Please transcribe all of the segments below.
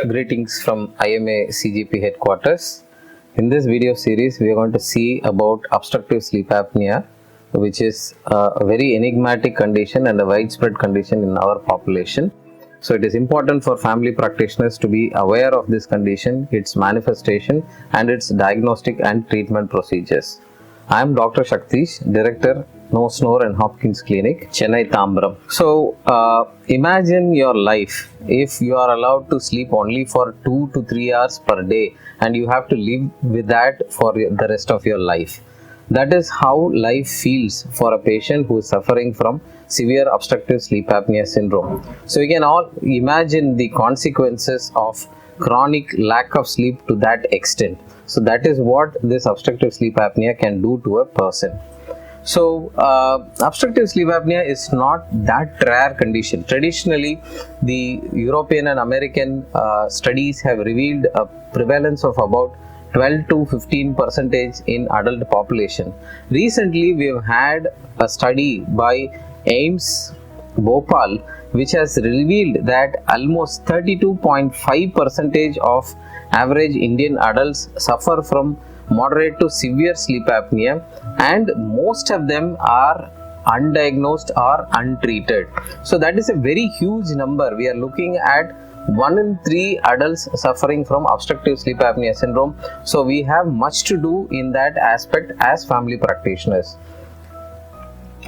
Greetings from IMA CGP headquarters. In this video series, we are going to see about obstructive sleep apnea, which is a very enigmatic condition and a widespread condition in our population. So it is important for family practitioners to be aware of this condition, its manifestation, and its diagnostic and treatment procedures. I am Dr. Shaktesh, Director, Nose, Snore and Hopkins Clinic, Chennai, Tambram. So, imagine your life if you are allowed to sleep only for 2 to 3 hours per day and you have to live with that for the rest of your life. That is how life feels for a patient who is suffering from severe obstructive sleep apnea syndrome. So, you can all imagine the consequences of chronic lack of sleep to that extent. So, that is what this obstructive sleep apnea can do to a person. So, obstructive sleep apnea is not that rare condition. Traditionally, the European and American studies have revealed a prevalence of about 12 to 15% in adult population. Recently, we have had a study by AIIMS Bhopal, which has revealed that almost 32.5% of average Indian adults suffer from moderate to severe sleep apnea, and most of them are undiagnosed or untreated. So that is a very huge number. We are looking at 1 in 3 adults suffering from obstructive sleep apnea syndrome. So we have much to do in that aspect as family practitioners.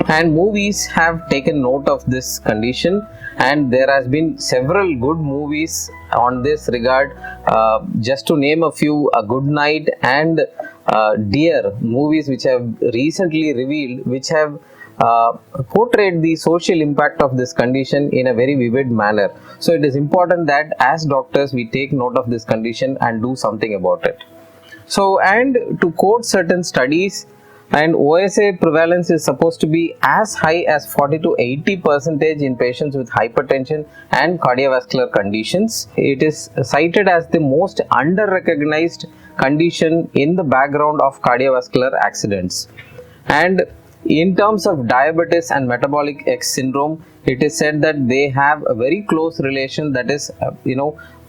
And movies have taken note of this condition, and there has been several good movies on this regard. Just to name a few, A Good Night and Dear, movies which have recently revealed, which have portrayed the social impact of this condition in a very vivid manner. So it is important that as doctors we take note of this condition and do something about it. So, and to quote certain studies, and OSA prevalence is supposed to be as high as 40 to 80% in patients with hypertension and cardiovascular conditions. It is cited as the most under-recognized condition in the background of cardiovascular accidents. And in terms of diabetes and metabolic X syndrome, it is said that they have a very close relation. That is,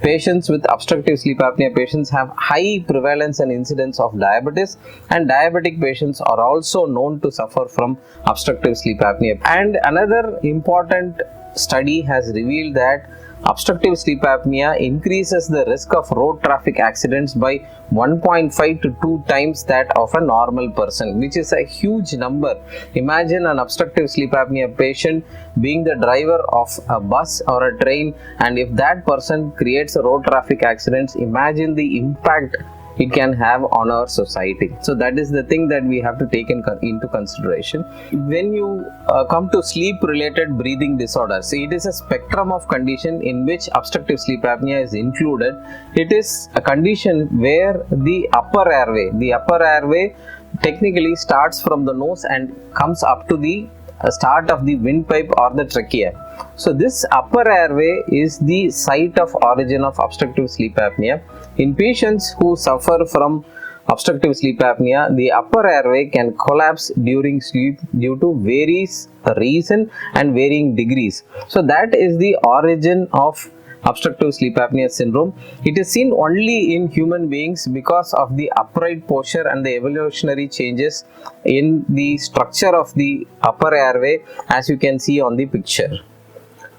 patients with obstructive sleep apnea patients have high prevalence and incidence of diabetes, and diabetic patients are also known to suffer from obstructive sleep apnea. And another important study has revealed that obstructive sleep apnea increases the risk of road traffic accidents by 1.5 to 2 times that of a normal person, which is a huge number. Imagine an obstructive sleep apnea patient being the driver of a bus or a train, and if that person creates a road traffic accidents, imagine the impact it can have on our society. So that is the thing that we have to take into consideration. When you come to sleep related breathing disorders, it is a spectrum of condition in which obstructive sleep apnea is included. It is a condition where the upper airway technically starts from the nose and comes up to the start of the windpipe or the trachea. So this upper airway is the site of origin of obstructive sleep apnea. In patients who suffer from obstructive sleep apnea, the upper airway can collapse during sleep due to various reasons and varying degrees. So that is the origin of obstructive sleep apnea syndrome. It is seen only in human beings because of the upright posture and the evolutionary changes in the structure of the upper airway, as you can see on the picture.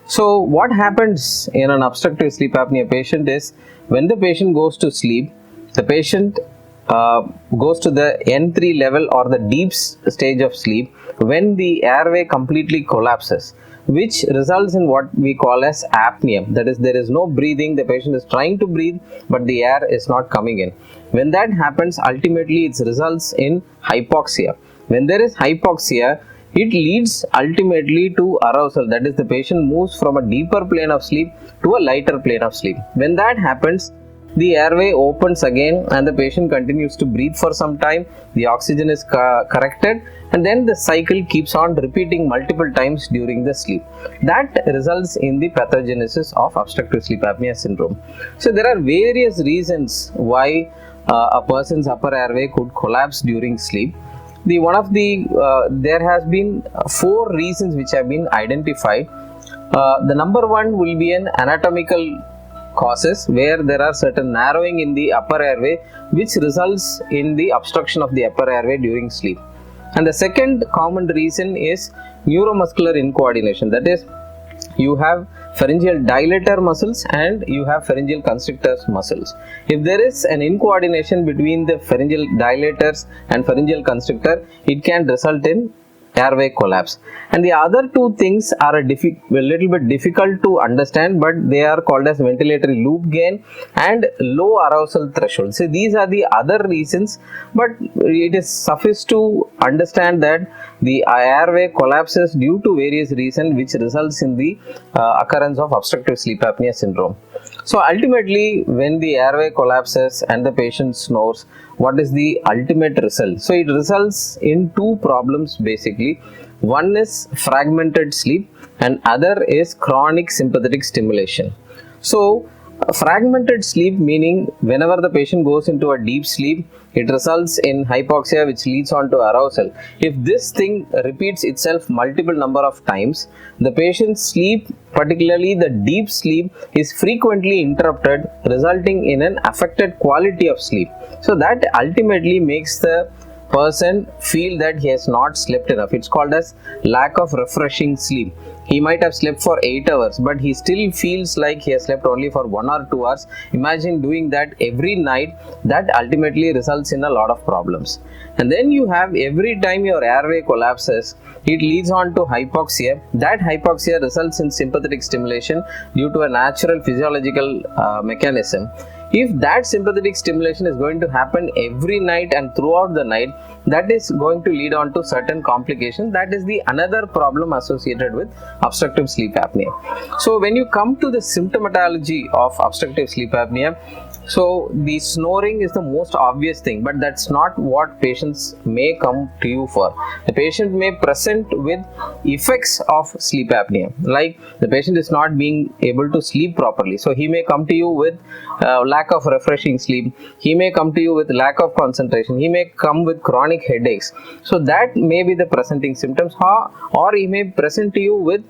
So what happens in an obstructive sleep apnea patient is, when the patient goes to sleep, the patient goes to the N3 level or the deep stage of sleep when the airway completely collapses, which results in what we call as apnea. That is, there is no breathing, the patient is trying to breathe but the air is not coming in. When that happens, ultimately it results in hypoxia. When there is hypoxia, it leads ultimately to arousal. That is, the patient moves from a deeper plane of sleep to a lighter plane of sleep. When that happens, the airway opens again and the patient continues to breathe for some time. The oxygen is corrected, and then the cycle keeps on repeating multiple times during the sleep. That results in the pathogenesis of obstructive sleep apnea syndrome. So there are various reasons why a person's upper airway could collapse during sleep. There has been 4 reasons which have been identified. The number one will be an anatomical causes where there are certain narrowing in the upper airway which results in the obstruction of the upper airway during sleep. And the second common reason is neuromuscular incoordination, that is, you have pharyngeal dilator muscles and you have pharyngeal constrictors muscles. If there is an incoordination between the pharyngeal dilators and pharyngeal constrictor, it can result in airway collapse. And the other two things are a little bit difficult to understand, but they are called as ventilatory loop gain and low arousal threshold. So these are the other reasons, but it is sufficient to understand that the airway collapses due to various reasons, which results in the occurrence of obstructive sleep apnea syndrome. So ultimately, when the airway collapses and the patient snores, what is the ultimate result? So it results in two problems basically. One is fragmented sleep and other is chronic sympathetic stimulation. So fragmented sleep meaning whenever the patient goes into a deep sleep, it results in hypoxia which leads on to arousal. If this thing repeats itself multiple number of times, the patient's sleep, particularly the deep sleep, is frequently interrupted, resulting in an affected quality of sleep. So that ultimately makes the person feel that he has not slept enough. It's called as lack of refreshing sleep. He might have slept for 8 hours, but he still feels like he has slept only for 1 or 2 hours. Imagine doing that every night. That ultimately results in a lot of problems. And then you have every time your airway collapses, it leads on to hypoxia. That hypoxia results in sympathetic stimulation due to a natural physiological mechanism. If that sympathetic stimulation is going to happen every night and throughout the night, that is going to lead on to certain complications. That is the another problem associated with obstructive sleep apnea. So when you come to the symptomatology of obstructive sleep apnea, so the snoring is the most obvious thing, but that's not what patients may come to you for. The patient may present with effects of sleep apnea, like the patient is not being able to sleep properly. So he may come to you with lack of refreshing sleep. He may come to you with lack of concentration. He may come with chronic headaches. So that may be the presenting symptoms, or he may present to you with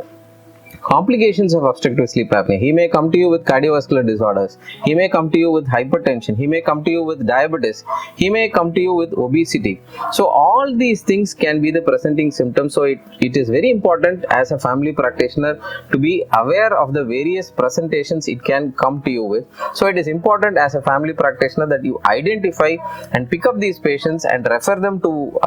complications of obstructive sleep apnea. He may come to you with cardiovascular disorders. He may come to you with hypertension. He may come to you with diabetes. He may come to you with obesity. So all these things can be the presenting symptoms. So it is very important as a family practitioner to be aware of the various presentations it can come to you with. So it is important as a family practitioner that you identify and pick up these patients and refer them to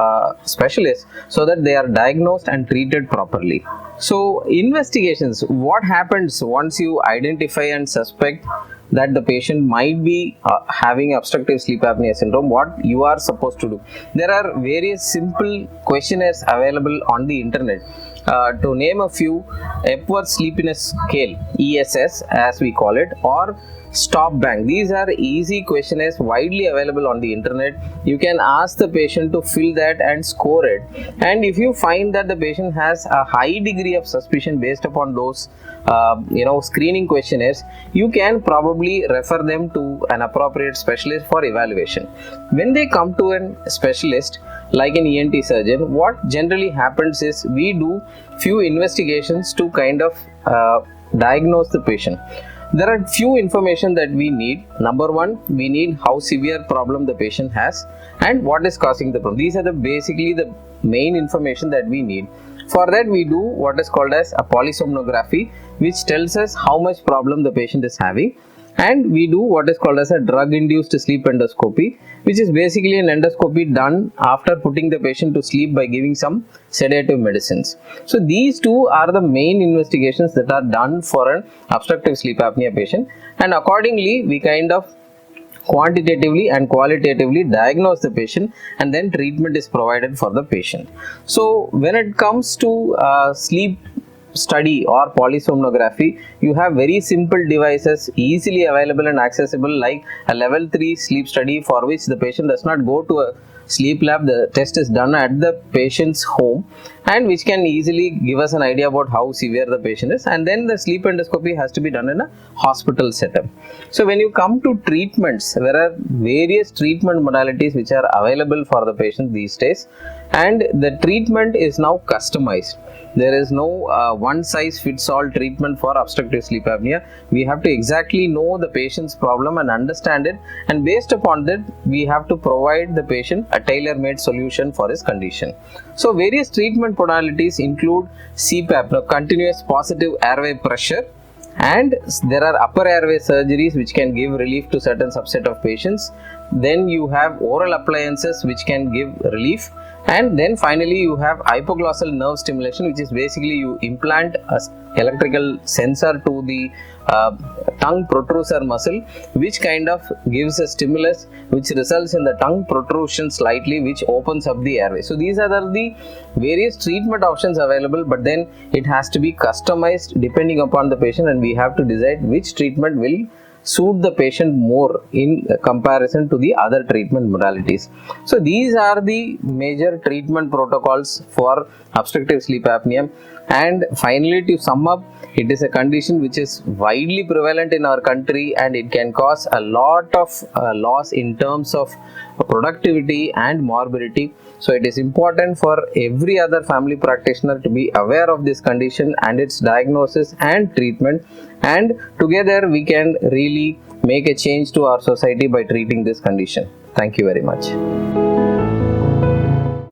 specialists so that they are diagnosed and treated properly. So investigations, what happens once you identify and suspect that the patient might be having obstructive sleep apnea syndrome, what you are supposed to do? There are various simple questionnaires available on the internet. To name a few, Epworth Sleepiness Scale, ESS as we call it, or Stop Bank. These are easy questionnaires widely available on the internet. You can ask the patient to fill that and score it. And if you find that the patient has a high degree of suspicion based upon those screening questionnaires, you can probably refer them to an appropriate specialist for evaluation. When they come to a specialist like an ENT surgeon, what generally happens is we do few investigations to kind of diagnose the patient. There are few information that we need. Number one, we need how severe problem the patient has and what is causing the problem. These are basically the main information that we need. For that, we do what is called as a polysomnography, which tells us how much problem the patient is having. And we do what is called as a drug-induced sleep endoscopy, which is basically an endoscopy done after putting the patient to sleep by giving some sedative medicines. So these two are the main investigations that are done for an obstructive sleep apnea patient, and accordingly we kind of quantitatively and qualitatively diagnose the patient, and then treatment is provided for the patient. So when it comes to sleep study or polysomnography, you have very simple devices easily available and accessible, like a level 3 sleep study, for which the patient does not go to a sleep lab. The test is done at the patient's home, and which can easily give us an idea about how severe the patient is, and then the sleep endoscopy has to be done in a hospital setup. So when you come to treatments, there are various treatment modalities which are available for the patient these days, and the treatment is now customized. There is no one size fits all treatment for obstructive sleep apnea. We have to exactly know the patient's problem and understand it, and based upon that we have to provide the patient a tailor-made solution for his condition. So various treatment modalities include CPAP, continuous positive airway pressure, and there are upper airway surgeries which can give relief to certain subset of patients. Then you have oral appliances which can give relief, and then finally you have hypoglossal nerve stimulation, which is basically you implant a electrical sensor to the tongue protruser muscle, which kind of gives a stimulus which results in the tongue protrusion slightly, which opens up the airway. So these are the various treatment options available, but then it has to be customized depending upon the patient, and we have to decide which treatment will suit the patient more in comparison to the other treatment modalities. So these are the major treatment protocols for obstructive sleep apnea. And finally, to sum up, it is a condition which is widely prevalent in our country, and it can cause a lot of loss in terms of productivity and morbidity. So it is important for every other family practitioner to be aware of this condition and its diagnosis and treatment, and together we can really make a change to our society by treating this condition. Thank you very much.